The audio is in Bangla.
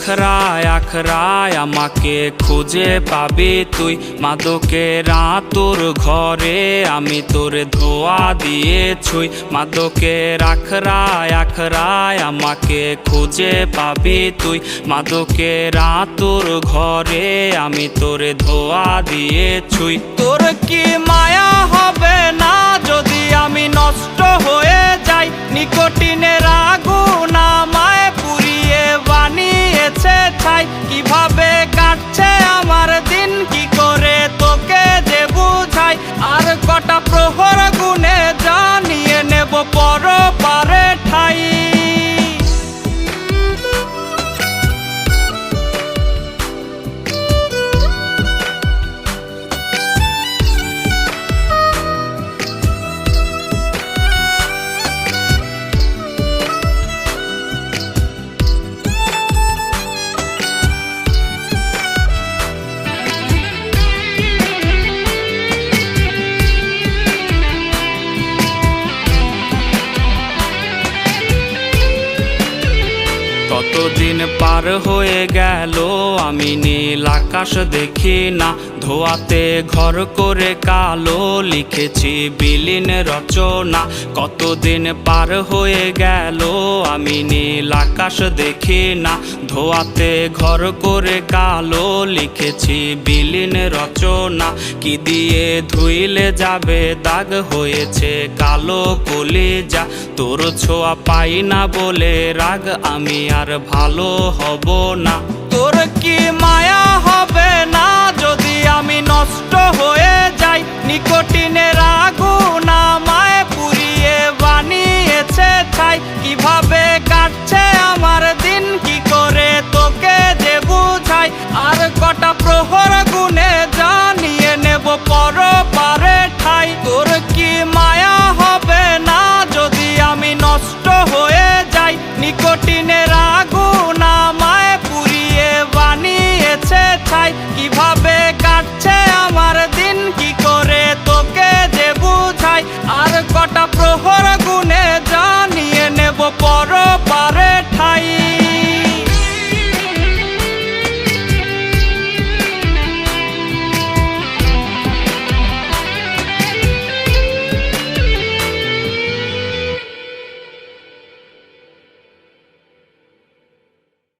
আখড়ায় আখড়ায় আমাকে খুঁজে পাবি তুই। মাদকের আতুর ঘরে আমি তোর ধোয়া দিয়ে ছুঁই। মাদকের আখড়ায় আখড়ায় আমাকে খুঁজে পাবি তুই। মাদকের আতুর ঘরে আমি তোর ধোয়া দিয়ে ছুঁই। তোর কি মায়া হবে না যদি আমি নষ্ট হয়ে যাই? নিকোটিনের আগুন আমায় পুড়িয়ে বানিয়েছে ছাই। কিভাবে কাটছে আমার দিন, কি করে তোকে যে বুঝাই? আর কটা প্রহর গুনে জানিয়ে নেব পরপারে ঠাই। কতদিন পার হয়ে গেল আমি নীল আকাশ দেখি না। ধোয়াতে ঘর করে কালো লিখেছি বিলীন রচনা। কতদিন পার হয়ে গেল আমি নীল আকাশ দেখি না। ধোয়াতে ঘর করে কালো লিখেছি বিলীন রচনা। কি দিয়ে ধুইলে যাবে দাগ হয়েছে কালো কলিজা। তোর ছোঁয়া পাই না বলে রাগ আমি আর ভালো হব না। তোর কি মায়া হবে না যদি আমি নষ্ট হয়ে যাই? নিকোটিনের আগুন আমায় পুড়িয়ে বানিয়েছে ছাই। কিভাবে কাটছে আমার দিন, কি করে তোকে যে বুঝাই? আর কটা প্রহর গুনে জানিয়ে নেব পরপারে ঠাই। তোর কি মায়া হবে না যদি আমি নষ্ট হয়ে যাই? নিকোটিনের আগুন আমায় পুড়িয়ে বানিয়েছে ছাই।